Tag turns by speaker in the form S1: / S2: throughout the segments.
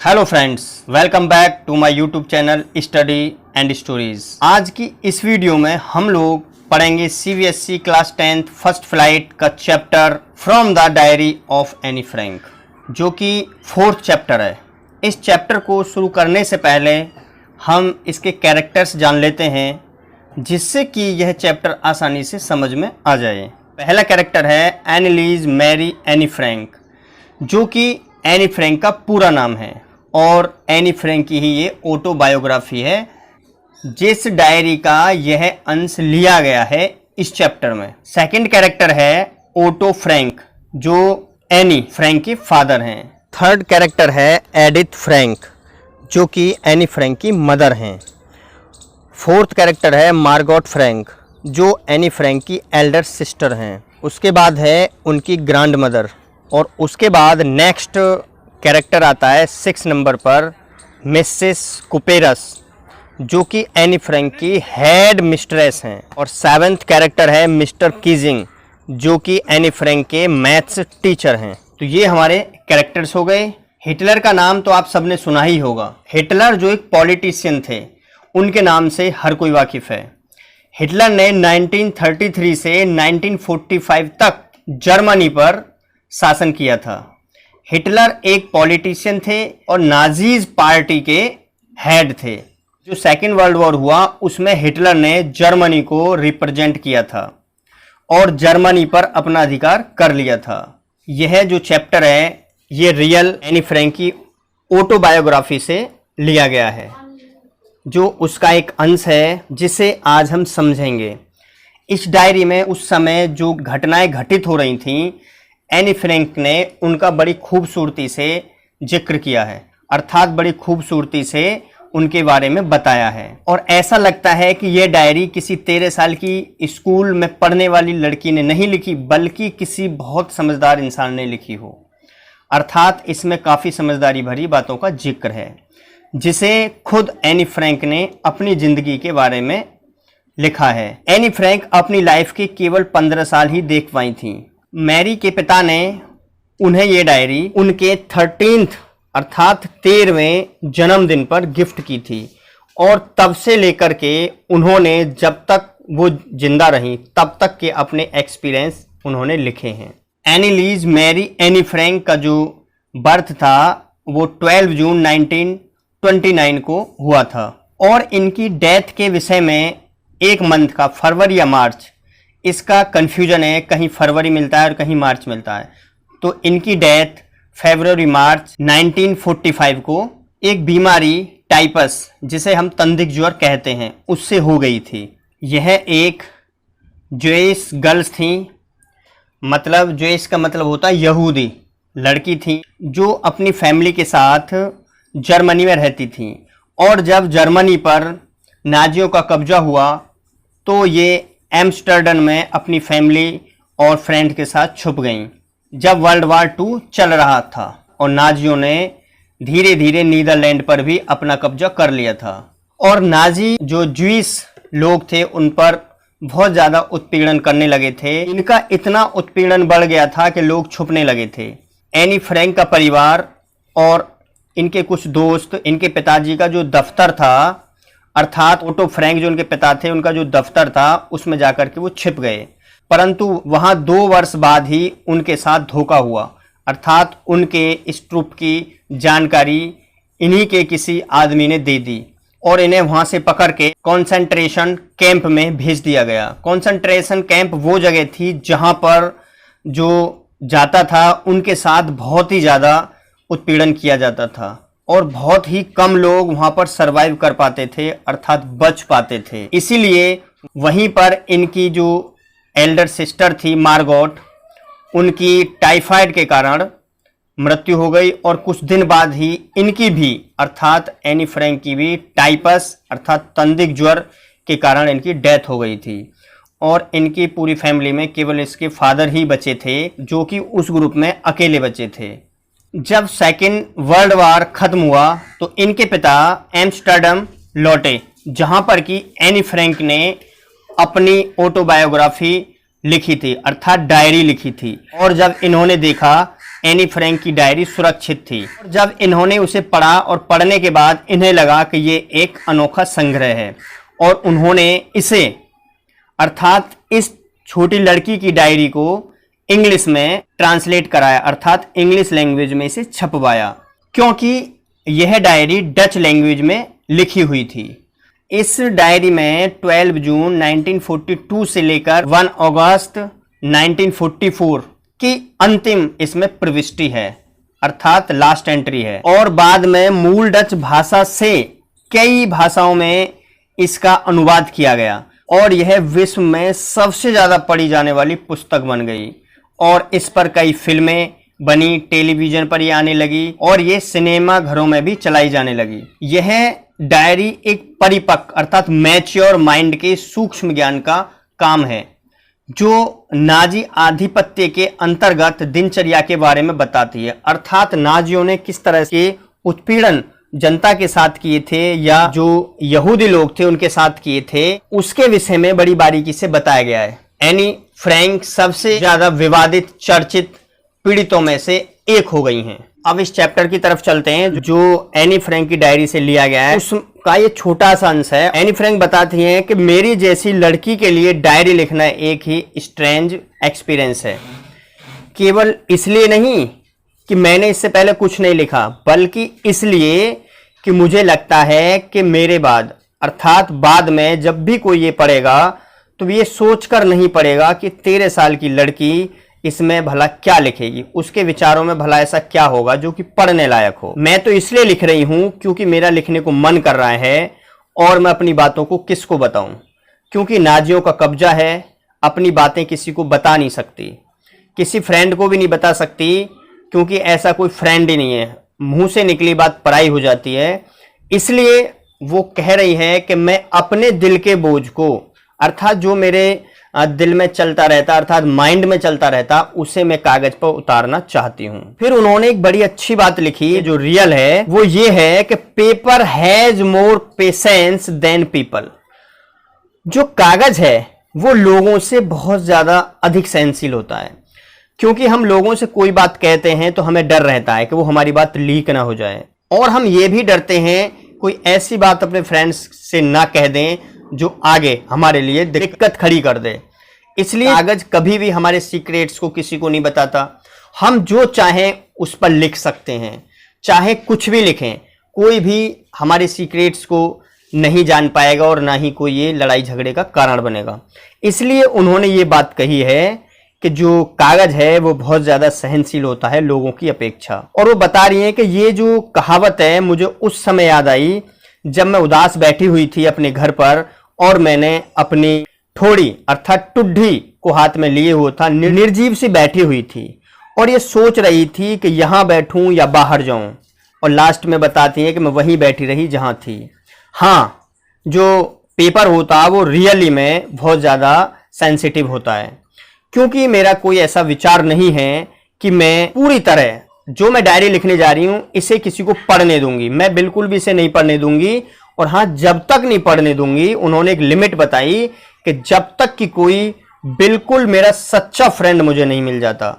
S1: Hello friends, welcome back to my YouTube channel study and stories. आज की इस video में हम लोग पढ़ेंगे CBSE class 10th first flight का chapter from the diary of Anne Frank, जो कि 4th चैप्टर है। इस चैप्टर को शुरू करने से पहले हम इसके कैरेक्टर्स जान लेते हैं, जिससे कि यह चैप्टर आसानी से समझ में आ जाए। पहला कैरेक्टर है एनीलीज मैरी एनी फ्रैंक, जो कि एनी फ्रैंक का पूरा नाम है और एनी फ्रैंक की ही ये ऑटोबायोग्राफी है, जिस डायरी का यह अंश लिया गया है इस चैप्टर में। सेकंड कैरेक्टर है ओटो फ्रैंक, जो एनी फ्रैंक के फादर हैं। थर्ड कैरेक्टर है एडिथ फ्रैंक, जो कि एनी फ्रैंक की मदर हैं। फोर्थ कैरेक्टर है मार्गोट फ्रैंक, जो एनी फ्रैंक की एल्डर सिस्टर हैं। उसके बाद है उनकी ग्रैंड मदर, और उसके बाद नेक्स्ट कैरेक्टर आता है 6 नंबर पर मिसेस कुपेरस, जो कि एनी फ्रैंक की हेड मिस्ट्रेस हैं। और 7th कैरेक्टर है मिस्टर कीजिंग, जो कि एनी फ्रैंक के मैथ्स टीचर हैं। तो ये हमारे कैरेक्टर्स हो गए। हिटलर का नाम तो आप सबने सुना ही होगा। हिटलर जो एक पॉलिटिशियन थे, उनके नाम से हर कोई वाकिफ़ है। हिटलर ने 1933 से 1945 तक जर्मनी पर शासन किया था। हिटलर एक पॉलिटिशियन थे और नाजीज पार्टी के हेड थे। जो सेकेंड वर्ल्ड वॉर हुआ उसमें हिटलर ने जर्मनी को रिप्रेजेंट किया था और जर्मनी पर अपना अधिकार कर लिया था। यह जो चैप्टर है ये रियल एनी फ्रैंक की ऑटोबायोग्राफी से लिया गया है, जो उसका एक अंश है जिसे आज हम समझेंगे। इस डायरी में उस समय जो घटनाएं घटित हो रही थीं, एनी फ्रैंक ने उनका बड़ी खूबसूरती से जिक्र किया है, अर्थात बड़ी खूबसूरती से उनके बारे में बताया है। और ऐसा लगता है कि यह डायरी किसी 13 साल की स्कूल में पढ़ने वाली लड़की ने नहीं लिखी, बल्कि किसी बहुत समझदार इंसान ने लिखी हो। अर्थात इसमें काफ़ी समझदारी भरी बातों का जिक्र है, जिसे खुद एनी फ्रैंक ने अपनी ज़िंदगी के बारे में लिखा है। एनी फ्रैंक अपनी लाइफ के केवल 15 साल ही देख पाई थी। मैरी के पिता ने उन्हें ये डायरी उनके 13th अर्थात 13वें जन्मदिन पर गिफ्ट की थी, और तब से लेकर के उन्होंने जब तक वो जिंदा रही तब तक के अपने एक्सपीरियंस उन्होंने लिखे हैं। एनीलीज मैरी एनी फ्रैंक का जो बर्थ था वो 12 जून 1929 को हुआ था, और इनकी डेथ के विषय में एक मंथ का फरवरी या मार्च, इसका कन्फ्यूजन है, कहीं फरवरी मिलता है और कहीं मार्च मिलता है। तो इनकी डेथ फरवरी मार्च 1945 को एक बीमारी टाइपस, जिसे हम तंदिक ज्वर कहते हैं, उससे हो गई थी। यह एक ज्यूइश गर्ल्स थी, मतलब ज्यूइश का मतलब होता है यहूदी लड़की थी, जो अपनी फैमिली के साथ जर्मनी में रहती थी। और जब जर्मनी पर नाजियों का कब्जा हुआ तो ये एम्स्टर्डम में अपनी फैमिली और फ्रेंड के साथ छुप गईं, जब वर्ल्ड वार 2 चल रहा था और नाजियों ने धीरे धीरे नीदरलैंड पर भी अपना कब्जा कर लिया था। और नाजी जो ज्यूइश लोग थे उन पर बहुत ज़्यादा उत्पीड़न करने लगे थे। इनका इतना उत्पीड़न बढ़ गया था कि लोग छुपने लगे थे। एनी फ्रैंक का परिवार और इनके कुछ दोस्त इनके पिताजी का जो दफ्तर था, अर्थात ओटो फ्रैंक जो उनके पिता थे, उनका जो दफ्तर था उसमें जाकर के वो छिप गए। परंतु वहाँ 2 वर्ष बाद ही उनके साथ धोखा हुआ, अर्थात उनके इस ट्रुप की जानकारी इन्हीं के किसी आदमी ने दे दी और इन्हें वहाँ से पकड़ के कॉन्सेंट्रेशन कैंप में भेज दिया गया। कॉन्सेंट्रेशन कैंप वो जगह थी जहाँ पर जो जाता था उनके साथ बहुत ही ज़्यादा उत्पीड़न किया जाता था, और बहुत ही कम लोग वहां पर सरवाइव कर पाते थे, अर्थात बच पाते थे। इसीलिए वहीं पर इनकी जो एल्डर सिस्टर थी मार्गोट, उनकी टाइफाइड के कारण मृत्यु हो गई, और कुछ दिन बाद ही इनकी भी अर्थात एनी फ्रैंक की भी टाइपस अर्थात तंदिक ज्वर के कारण इनकी डेथ हो गई थी। और इनकी पूरी फैमिली में केवल इसके फादर ही बचे थे, जो कि उस ग्रुप में अकेले बचे थे। जब सेकेंड वर्ल्ड वार खत्म हुआ तो इनके पिता एम्स्टर्डम लौटे, जहां पर कि एनी फ्रैंक ने अपनी ऑटोबायोग्राफी लिखी थी, अर्थात डायरी लिखी थी। और जब इन्होंने देखा एनी फ्रैंक की डायरी सुरक्षित थी। जब इन्होंने उसे पढ़ा और पढ़ने के बाद इन्हें लगा कि ये एक अनोखा संग्रह है और उन्होंने इसे अर्थात इस छोटी लड़की की डायरी को इंग्लिश में ट्रांसलेट कराया, अर्थात इंग्लिश लैंग्वेज में इसे छपवाया, क्योंकि यह डायरी डच लैंग्वेज में लिखी हुई थी। इस डायरी में 12 जून 1942 से लेकर 1 अगस्त 1944 की अंतिम इसमें प्रविष्टि है, अर्थात लास्ट एंट्री है। और बाद में मूल डच भाषा से कई भाषाओं में इसका अनुवाद किया गया और यह विश्व में सबसे ज्यादा पढ़ी जाने वाली पुस्तक बन गई और इस पर कई फिल्में बनी, टेलीविजन पर ये आने लगी और ये सिनेमा घरों में भी चलाई जाने लगी। यह डायरी एक परिपक्व अर्थात मैच्योर माइंड के सूक्ष्म ज्ञान का काम है, जो नाजी आधिपत्य के अंतर्गत दिनचर्या के बारे में बताती है, अर्थात नाजियों ने किस तरह के उत्पीड़न जनता के साथ किए थे या जो यहूदी लोग थे उनके साथ किए थे, उसके विषय में बड़ी बारीकी से बताया गया है। एनी फ्रैंक सबसे ज्यादा विवादित चर्चित पीड़ितों में से एक हो गई हैं। अब इस चैप्टर की तरफ चलते हैं जो एनी फ्रैंक की डायरी से लिया गया है, उसका ये छोटा सा अंश है। एनी फ्रैंक बताती हैं कि मेरी जैसी लड़की के लिए डायरी लिखना एक ही स्ट्रेंज एक्सपीरियंस है, केवल इसलिए नहीं कि मैंने इससे पहले कुछ नहीं लिखा, बल्कि इसलिए कि मुझे लगता है कि मेरे बाद अर्थात बाद में जब भी कोई ये पढ़ेगा तो ये सोचकर नहीं पढ़ेगा कि 13 साल की लड़की इसमें भला क्या लिखेगी, उसके विचारों में भला ऐसा क्या होगा जो कि पढ़ने लायक हो। मैं तो इसलिए लिख रही हूं क्योंकि मेरा लिखने को मन कर रहा है और मैं अपनी बातों को किसको बताऊं, क्योंकि नाजियों का कब्जा है, अपनी बातें किसी को बता नहीं सकती, किसी फ्रेंड को भी नहीं बता सकती, क्योंकि ऐसा कोई फ्रेंड ही नहीं है, मुंह से निकली बात पराई हो जाती है। इसलिए वो कह रही है कि मैं अपने दिल के बोझ को अर्थात जो मेरे दिल में चलता रहता अर्थात माइंड में चलता रहता उसे मैं कागज पर उतारना चाहती हूं। फिर उन्होंने एक बड़ी अच्छी बात लिखी जो रियल है, वो ये है कि paper has more patience than people. जो कागज है वो लोगों से बहुत ज्यादा अधिक सहनशील होता है, क्योंकि हम लोगों से कोई बात कहते हैं तो हमें डर रहता है कि वो हमारी बात लीक ना हो जाए, और हम ये भी डरते हैं कोई ऐसी बात अपने फ्रेंड्स से ना कह दें जो आगे हमारे लिए दिक्कत खड़ी कर दे। इसलिए कागज कभी भी हमारे सीक्रेट्स को किसी को नहीं बताता। हम जो चाहें उस पर लिख सकते हैं, चाहे कुछ भी लिखें, कोई भी हमारे सीक्रेट्स को नहीं जान पाएगा और ना ही कोई ये लड़ाई झगड़े का कारण बनेगा। इसलिए उन्होंने ये बात कही है कि जो कागज है वो बहुत ज्यादा सहनशील होता है लोगों की अपेक्षा। और वो बता रही हैं कि ये जो कहावत है मुझे उस समय याद आई जब मैं उदास बैठी हुई थी अपने घर पर और मैंने अपनी ठोड़ी अर्थात टुड्ढी को हाथ में लिए हुआ था, निर्जीव सी बैठी हुई थी और ये सोच रही थी कि यहां बैठूं या बाहर जाऊं, और लास्ट में बताती है कि मैं वहीं बैठी रही जहां थी। हाँ, जो पेपर होता है वो रियली में बहुत ज्यादा सेंसिटिव होता है, क्योंकि मेरा कोई ऐसा विचार नहीं है कि मैं पूरी तरह जो मैं डायरी लिखने जा रही हूं इसे किसी को पढ़ने दूंगी। मैं बिल्कुल भी इसे नहीं पढ़ने दूंगी, और हाँ, जब तक नहीं पढ़ने दूंगी, उन्होंने एक लिमिट बताई कि जब तक कि कोई बिल्कुल मेरा सच्चा फ्रेंड मुझे नहीं मिल जाता,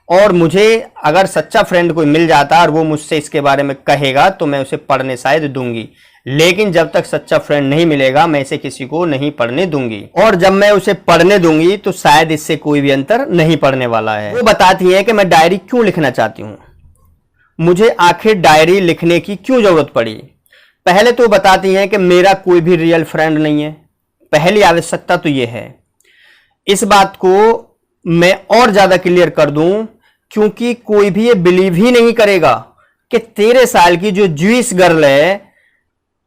S1: और मुझे अगर सच्चा फ्रेंड कोई मिल जाता और वो मुझसे इसके बारे में कहेगा तो मैं उसे पढ़ने शायद दूंगी, लेकिन जब तक सच्चा फ्रेंड नहीं मिलेगा मैं इसे किसी को नहीं पढ़ने दूंगी, और जब मैं उसे पढ़ने दूंगी तो शायद इससे कोई भी अंतर नहीं पड़ने वाला है। वो बताती है कि मैं डायरी क्यों लिखना चाहती हूँ, मुझे आखिर डायरी लिखने की क्यों जरूरत पड़ी। पहले तो बताती हैं कि मेरा कोई भी रियल फ्रेंड नहीं है, पहली आवश्यकता तो यह है। इस बात को मैं और ज्यादा क्लियर कर दूं, क्योंकि कोई भी ये बिलीव ही नहीं करेगा कि 13 साल की जो ज्यूइश गर्ल है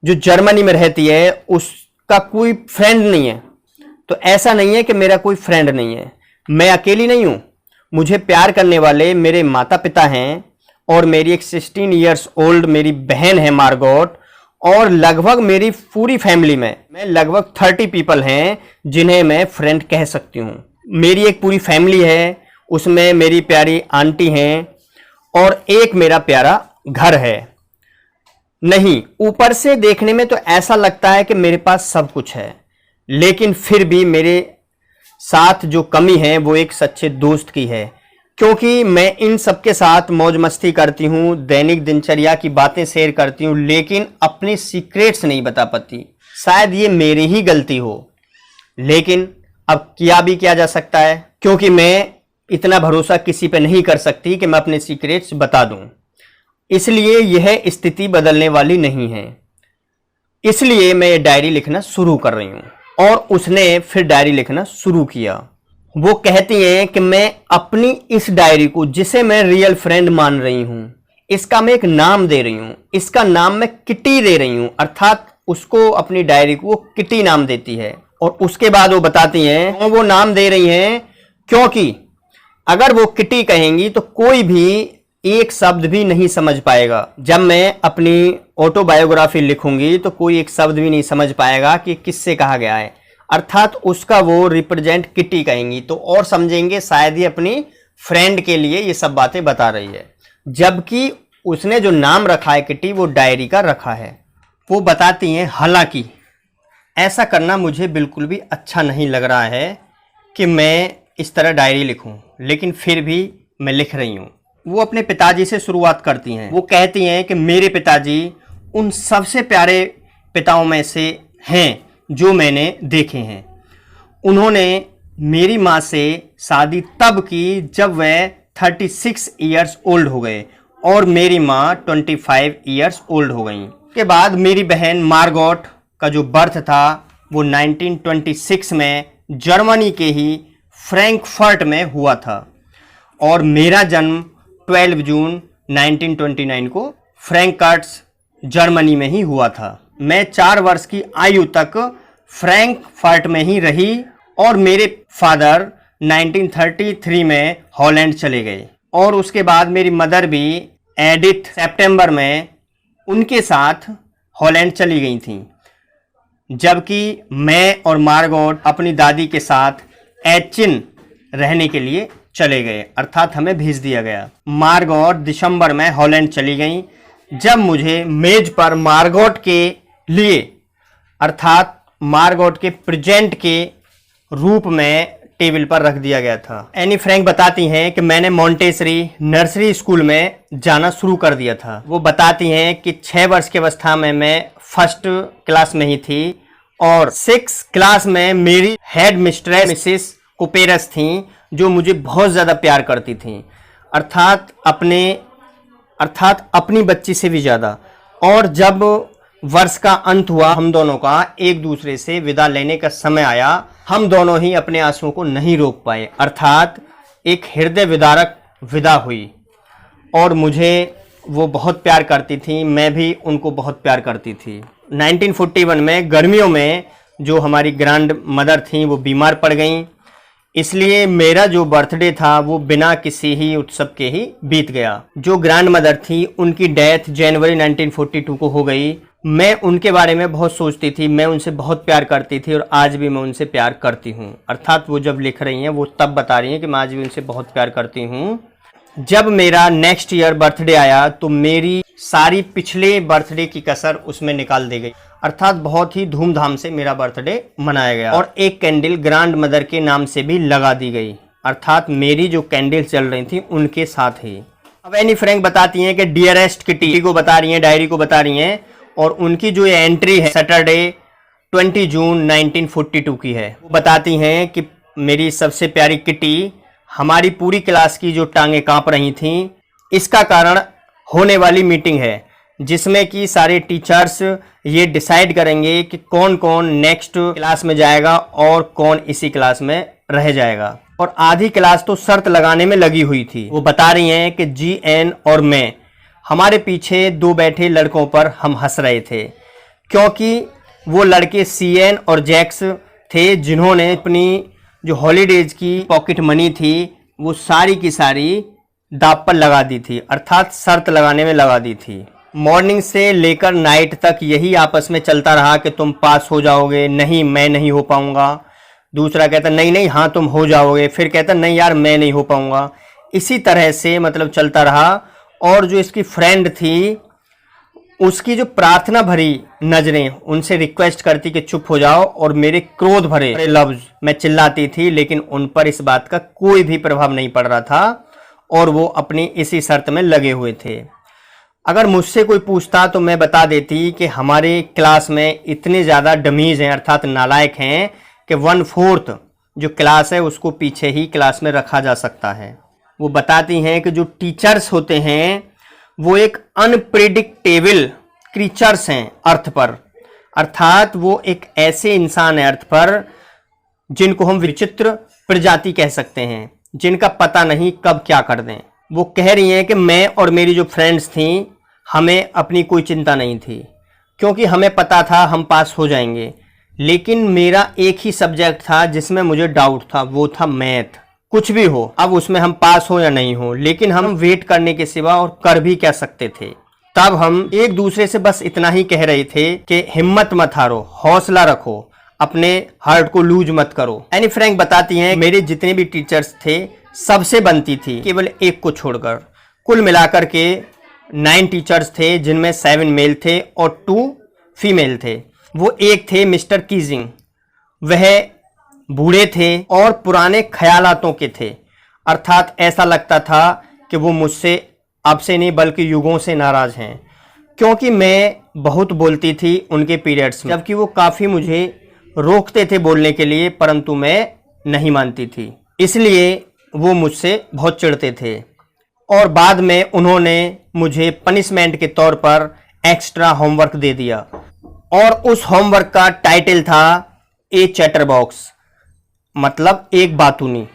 S1: जो जर्मनी में रहती है उसका कोई फ्रेंड नहीं है। तो ऐसा नहीं है कि मेरा कोई फ्रेंड नहीं है, मैं अकेली नहीं हूं, मुझे प्यार करने वाले मेरे माता पिता हैं और मेरी एक 16 ईयर्स ओल्ड मेरी बहन है मार्गोट, और लगभग मेरी पूरी फैमिली में लगभग 30 पीपल हैं जिन्हें मैं फ्रेंड कह सकती हूँ। मेरी एक पूरी फैमिली है, उसमें मेरी प्यारी आंटी हैं और एक मेरा प्यारा घर है। नहीं, ऊपर से देखने में तो ऐसा लगता है कि मेरे पास सब कुछ है, लेकिन फिर भी मेरे साथ जो कमी है वो एक सच्चे दोस्त की है। क्योंकि मैं इन सबके साथ मौज मस्ती करती हूँ, दैनिक दिनचर्या की बातें शेयर करती हूँ, लेकिन अपने सीक्रेट्स नहीं बता पाती। शायद ये मेरी ही गलती हो, लेकिन अब किया भी क्या जा सकता है, क्योंकि मैं इतना भरोसा किसी पे नहीं कर सकती कि मैं अपने सीक्रेट्स बता दूं। इसलिए यह स्थिति बदलने वाली नहीं है, इसलिए मैं ये डायरी लिखना शुरू कर रही हूँ। और उसने फिर डायरी लिखना शुरू किया। वो कहती है कि मैं अपनी इस डायरी को, जिसे मैं रियल फ्रेंड मान रही हूं, इसका मैं एक नाम दे रही हूं। इसका नाम मैं किटी दे रही हूं, अर्थात उसको, अपनी डायरी को वो किटी नाम देती है। और उसके बाद वो बताती हैं वो नाम दे रही हैं क्योंकि अगर वो किटी कहेंगी तो कोई भी एक शब्द भी नहीं समझ पाएगा। जब मैं अपनी ऑटोबायोग्राफी लिखूंगी तो कोई एक शब्द भी नहीं समझ पाएगा कि किससे कहा गया है, अर्थात उसका वो रिप्रेजेंट किटी कहेंगी तो और समझेंगे शायद ये अपनी फ्रेंड के लिए ये सब बातें बता रही है। जबकि उसने जो नाम रखा है किटी, वो डायरी का रखा है। वो बताती हैं हालांकि ऐसा करना मुझे बिल्कुल भी अच्छा नहीं लग रहा है कि मैं इस तरह डायरी लिखूं, लेकिन फिर भी मैं लिख रही हूं। वो अपने पिताजी से शुरुआत करती हैं। वो कहती हैं कि मेरे पिताजी उन सबसे प्यारे पिताओं में से हैं जो मैंने देखे हैं। उन्होंने मेरी माँ से शादी तब की जब वह 36 ईयर्स ओल्ड हो गए और मेरी माँ 25 ईयर्स ओल्ड हो गई। उसके बाद मेरी बहन मार्गोट का जो बर्थ था वो 1926 में जर्मनी के ही फ्रैंकफर्ट में हुआ था और मेरा जन्म 12 जून 1929 को फ्रैंकफर्ट जर्मनी में ही हुआ था। मैं 4 वर्ष की आयु तक फ्रैंकफर्ट में ही रही और मेरे फादर 1933 में हॉलैंड चले गए और उसके बाद मेरी मदर भी एडिथ सितंबर में उनके साथ हॉलैंड चली गई थी, जबकि मैं और मार्गोट अपनी दादी के साथ एचिन रहने के लिए चले गए, अर्थात हमें भेज दिया गया। मार्गोट दिसंबर में हॉलैंड चली गई, जब मुझे मेज पर मार्गोट के लिए, अर्थात मार्गोट के प्रेजेंट के रूप में टेबल पर रख दिया गया था। एनी फ्रैंक बताती हैं कि मैंने मॉन्टेसरी नर्सरी स्कूल में जाना शुरू कर दिया था। वो बताती हैं कि 6 वर्ष की अवस्था में मैं फर्स्ट क्लास में ही थी और 6 क्लास में मेरी हेड मिस्ट्रेस मिसेस कोपेरस थी, जो मुझे बहुत ज़्यादा प्यार करती थी, अर्थात अपनी बच्ची से भी ज़्यादा। और जब वर्ष का अंत हुआ, हम दोनों का एक दूसरे से विदा लेने का समय आया, हम दोनों ही अपने आंसुओं को नहीं रोक पाए, अर्थात एक हृदय विदारक विदा हुई। और मुझे वो बहुत प्यार करती थी, मैं भी उनको बहुत प्यार करती थी। 1941 में गर्मियों में जो हमारी ग्रैंड मदर थी वो बीमार पड़ गईं, इसलिए मेरा जो बर्थडे था वो बिना किसी ही उत्सव के ही बीत गया। जो ग्रैंड मदर थी उनकी डेथ जनवरी 1942 को हो गई। मैं उनके बारे में बहुत सोचती थी, मैं उनसे बहुत प्यार करती थी और आज भी मैं उनसे प्यार करती हूँ, अर्थात वो जब लिख रही हैं वो तब बता रही हैं कि मैं आज भी उनसे बहुत प्यार करती हूँ। जब मेरा नेक्स्ट ईयर बर्थडे आया तो मेरी सारी पिछले बर्थडे की कसर उसमें निकाल दी गई, अर्थात बहुत ही धूमधाम से मेरा बर्थडे मनाया गया और एक कैंडल ग्रैंड मदर के नाम से भी लगा दी गई, अर्थात मेरी जो कैंडल चल रही थी उनके साथ ही। अब एनी फ्रैंक बताती हैं कि डियरेस्ट किटी को बता रही हैं, डायरी को बता रही हैं, और उनकी जो ये एंट्री है सैटरडे 20 जून 1942 की है। वो बताती हैं कि मेरी सबसे प्यारी किटी, हमारी पूरी क्लास की जो टांगें कांप रही थीं, इसका कारण होने वाली मीटिंग है जिसमें कि सारे टीचर्स ये डिसाइड करेंगे कि कौन कौन नेक्स्ट क्लास में जाएगा और कौन इसी क्लास में रह जाएगा। और आधी क्लास तो शर्त लगाने में लगी हुई थी। वो बता रही हैं कि GN और मैं, हमारे पीछे 2 बैठे लड़कों पर हम हंस रहे थे, क्योंकि वो लड़के CN और जैक्स थे जिन्होंने अपनी जो हॉलीडेज की पॉकेट मनी थी वो सारी की सारी दांव पर लगा दी थी, अर्थात शर्त लगाने में लगा दी थी। मॉर्निंग से लेकर नाइट तक यही आपस में चलता रहा कि तुम पास हो जाओगे, नहीं मैं नहीं हो पाऊंगा। दूसरा कहता नहीं नहीं हाँ तुम हो जाओगे, फिर कहता नहीं यार मैं नहीं हो पाऊंगा। इसी तरह से मतलब चलता रहा। और जो इसकी फ्रेंड थी उसकी जो प्रार्थना भरी नजरें उनसे रिक्वेस्ट करती कि चुप हो जाओ, और मेरे क्रोध भरे लफ्ज मैं चिल्लाती थी, लेकिन उन पर इस बात का कोई भी प्रभाव नहीं पड़ रहा था। और वो अपनी इसी शर्त में लगे हुए थे। अगर मुझसे कोई पूछता तो मैं बता देती कि हमारे क्लास में इतने ज़्यादा डमीज़ हैं अर्थात नालायक हैं कि 1/4 जो क्लास है उसको पीछे ही क्लास में रखा जा सकता है। वो बताती हैं कि जो टीचर्स होते हैं वो एक अनप्रेडिक्टेबल क्रीचर्स हैं अर्थ पर, अर्थात वो एक ऐसे इंसान है अर्थ पर जिनको हम विचित्र प्रजाति कह सकते हैं, जिनका पता नहीं कब क्या कर दें। वो कह रही हैं कि मैं और मेरी जो फ्रेंड्स थीं हमें अपनी कोई चिंता नहीं थी क्योंकि हमें पता था हम पास हो जाएंगे, लेकिन मेरा एक ही सब्जेक्ट था जिसमें मुझे डाउट था, वो था मैथ। कुछ भी हो, अब उसमें हम पास हो या नहीं हो, लेकिन हम वेट करने के सिवा और कर भी क्या सकते थे। तब हम एक दूसरे से बस इतना ही कह रहे थे कि हिम्मत मत हारो, हौसला रखो, अपने हार्ट को लूज मत करो। एनी फ्रैंक बताती हैं मेरे जितने भी टीचर्स थे सबसे बनती थी, केवल एक को छोड़कर। कुल मिलाकर के 9 टीचर्स थे जिनमें 7 मेल थे और 2 फीमेल थे। वो एक थे मिस्टर कीजिंग, वह बूढ़े थे और पुराने ख्यालातों के थे, अर्थात ऐसा लगता था कि वो मुझसे अब से नहीं बल्कि युगों से नाराज हैं क्योंकि मैं बहुत बोलती थी उनके पीरियड्स में, जबकि वो काफ़ी मुझे रोकते थे बोलने के लिए, परंतु मैं नहीं मानती थी, इसलिए वो मुझसे बहुत चिढ़ते थे। और बाद में उन्होंने मुझे पनिशमेंट के तौर पर एक्स्ट्रा होमवर्क दे दिया और उस होमवर्क का टाइटल था ए चैटरबॉक्स, मतलब एक बातूनी।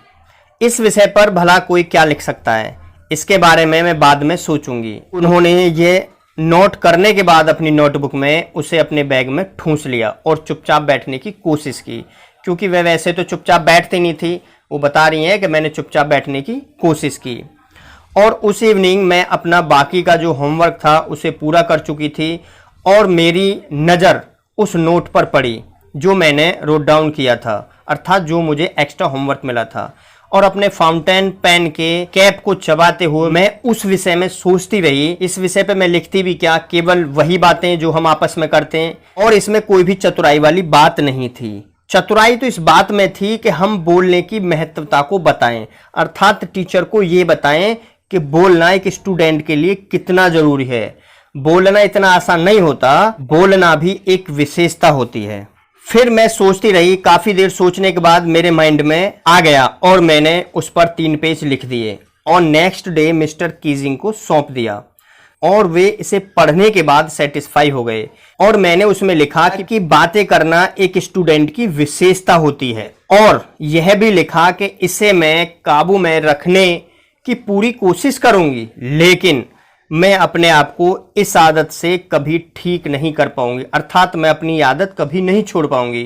S1: इस विषय पर भला कोई क्या लिख सकता है, इसके बारे में मैं बाद में सोचूंगी। उन्होंने ये नोट करने के बाद अपनी नोटबुक में उसे अपने बैग में ठूंस लिया और चुपचाप बैठने की कोशिश की, क्योंकि वह वैसे तो चुपचाप बैठती नहीं थी। वो बता रही हैं कि मैंने चुपचाप बैठने की कोशिश की और उस इवनिंग मैं अपना बाकी का जो होमवर्क था उसे पूरा कर चुकी थी और मेरी नज़र उस नोट पर पड़ी जो मैंने रोट डाउन किया था, अर्थात जो मुझे एक्स्ट्रा होमवर्क मिला था। और अपने फाउंटेन पेन के कैप को चबाते हुए मैं उस विषय में सोचती रही। इस विषय पे मैं लिखती भी क्या, केवल वही बातें जो हम आपस में करते हैं, और इसमें कोई भी चतुराई वाली बात नहीं थी। चतुराई तो इस बात में थी कि हम बोलने की महत्वता को बताएं, अर्थात टीचर को ये बताएं कि बोलना एक स्टूडेंट के लिए कितना जरूरी है। बोलना इतना आसान नहीं होता, बोलना भी एक विशेषता होती है। फिर मैं सोचती रही, काफी देर सोचने के बाद मेरे माइंड में आ गया और मैंने उस पर 3 पेज लिख दिए और नेक्स्ट डे मिस्टर कीजिंग को सौंप दिया और वे इसे पढ़ने के बाद सेटिस्फाई हो गए। और मैंने उसमें लिखा कि बातें करना एक स्टूडेंट की विशेषता होती है, और यह भी लिखा कि इसे मैं काबू में रखने की पूरी कोशिश करूंगी, लेकिन मैं अपने आप को इस आदत से कभी ठीक नहीं कर पाऊंगी, अर्थात मैं अपनी आदत कभी नहीं छोड़ पाऊंगी,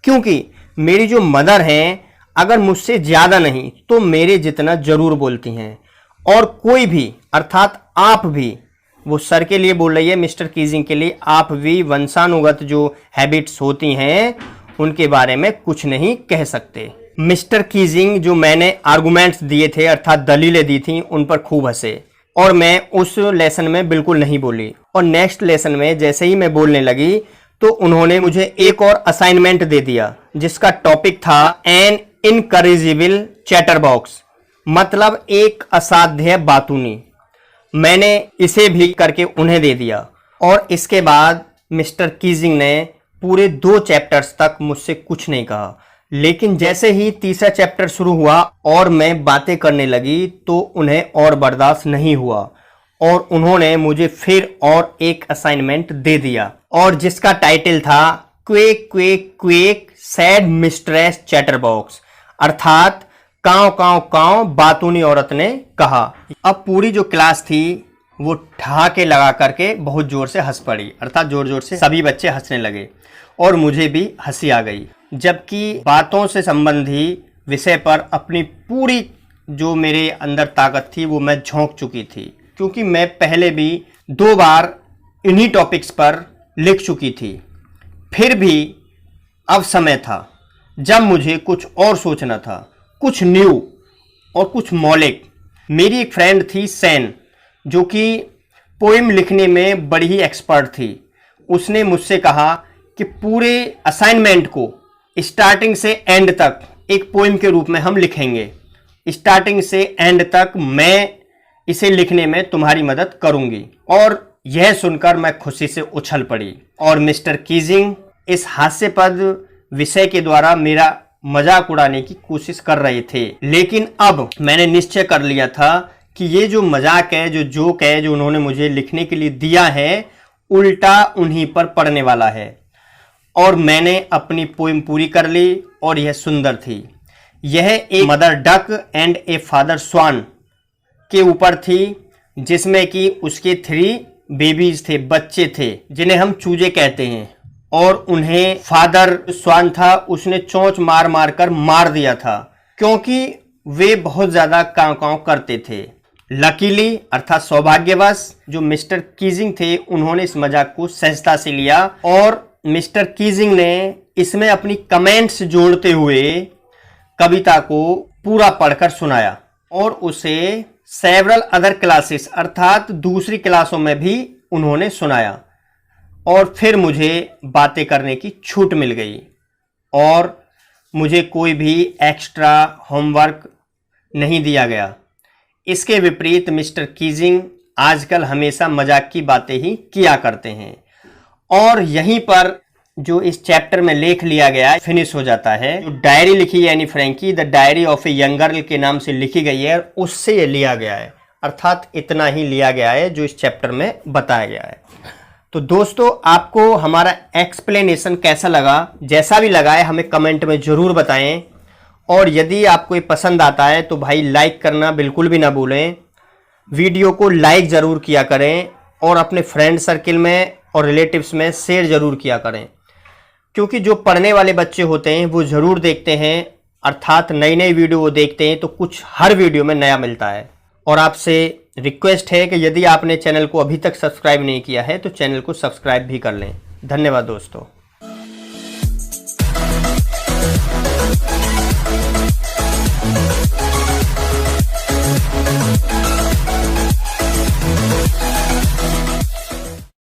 S1: क्योंकि मेरी जो मदर हैं अगर मुझसे ज़्यादा नहीं तो मेरे जितना ज़रूर बोलती हैं। और कोई भी, अर्थात आप भी, वो सर के लिए बोल रही है, मिस्टर कीजिंग के लिए, आप भी वंशानुगत जो हैबिट्स होती हैं उनके बारे में कुछ नहीं कह सकते। मिस्टर कीजिंग जो मैंने आर्गूमेंट्स दिए थे अर्थात दलीलें दी थी उन पर खूब हंसे और मैं उस लेसन में बिल्कुल नहीं बोली। और नेक्स्ट लेसन में जैसे ही मैं बोलने लगी तो उन्होंने मुझे एक और असाइनमेंट दे दिया जिसका टॉपिक था एन इनकरेजिबल चैटरबॉक्स, मतलब एक असाध्य बातूनी। मैंने इसे भी करके उन्हें दे दिया और इसके बाद मिस्टर कीजिंग ने पूरे 2 चैप्टर्स तक मुझसे कुछ नहीं कहा, लेकिन जैसे ही तीसरा चैप्टर शुरू हुआ और मैं बातें करने लगी तो उन्हें और बर्दाश्त नहीं हुआ और उन्होंने मुझे फिर और एक असाइनमेंट दे दिया और जिसका टाइटल था quake quake quake sad mistress chatterbox, अर्थात कांव कांव कांव बातूनी औरत ने कहा। अब पूरी जो क्लास थी वो ठहाके लगा करके बहुत जोर से हंस पड़ी, अर्थात जोर जोर से सभी बच्चे हंसने लगे और मुझे भी हंसी आ गई, जबकि बातों से संबंधी विषय पर अपनी पूरी जो मेरे अंदर ताकत थी वो मैं झोंक चुकी थी, क्योंकि मैं पहले भी 2 बार इन्हीं टॉपिक्स पर लिख चुकी थी। फिर भी अब समय था जब मुझे कुछ और सोचना था, कुछ न्यू और कुछ मौलिक। मेरी एक फ्रेंड थी सैन, जो कि पोएम लिखने में बड़ी ही एक्सपर्ट थी। उसने मुझसे कहा कि पूरे असाइनमेंट को स्टार्टिंग से एंड तक एक पोएम के रूप में हम लिखेंगे। स्टार्टिंग से एंड तक मैं इसे लिखने में तुम्हारी मदद करूंगी। और यह सुनकर मैं खुशी से उछल पड़ी और मिस्टर कीजिंग इस हास्यपद विषय के द्वारा मेरा मजाक उड़ाने की कोशिश कर रहे थे। लेकिन अब मैंने निश्चय कर लिया था कि ये जो मजाक है, जो जोक है, जो उन्होंने मुझे लिखने के लिए दिया है, उल्टा उन्हीं पर पड़ने वाला है। और मैंने अपनी पोएम पूरी कर ली और यह सुंदर थी। यह एक mother duck and a father swan के ऊपर थी, जिसमें कि उसके 3 बेबीज थे, बच्चे थे, जिन्हें हम चूजे कहते हैं। और उन्हें फादर स्वान था, उसने चोंच मार मार कर मार दिया था, क्योंकि वे बहुत ज्यादा कांव कांव करते थे। लकीली अर्थात सौभाग्यवश जो मिस्टर कीजिंग थे, उन्होंने इस मजाक को सहजता से लिया और मिस्टर कीजिंग ने इसमें अपनी कमेंट्स जोड़ते हुए कविता को पूरा पढ़कर सुनाया और उसे सेवरल अदर क्लासेस अर्थात दूसरी क्लासों में भी उन्होंने सुनाया। और फिर मुझे बातें करने की छूट मिल गई और मुझे कोई भी एक्स्ट्रा होमवर्क नहीं दिया गया। इसके विपरीत मिस्टर कीजिंग आजकल हमेशा मजाक की बातें ही किया करते हैं। और यहीं पर जो इस चैप्टर में लेख लिया गया है फिनिश हो जाता है। जो डायरी लिखी है Anne Frank the diary of a young girl के नाम से लिखी गई है, उससे ये लिया गया है, अर्थात इतना ही लिया गया है जो इस चैप्टर में बताया गया है। तो दोस्तों, आपको हमारा एक्सप्लेनेशन कैसा लगा? जैसा भी लगा है हमें कमेंट में ज़रूर बताएं। और यदि आपको ये पसंद आता है तो भाई लाइक करना बिल्कुल भी ना भूलें। वीडियो को लाइक ज़रूर किया करें और अपने फ्रेंड सर्किल में और रिलेटिव्स में शेयर ज़रूर किया करें, क्योंकि जो पढ़ने वाले बच्चे होते हैं वो ज़रूर देखते हैं, अर्थात नई नई वीडियो वो देखते हैं तो कुछ हर वीडियो में नया मिलता है। और आपसे रिक्वेस्ट है कि यदि आपने चैनल को अभी तक सब्सक्राइब नहीं किया है तो चैनल को सब्सक्राइब भी कर लें। धन्यवाद दोस्तों।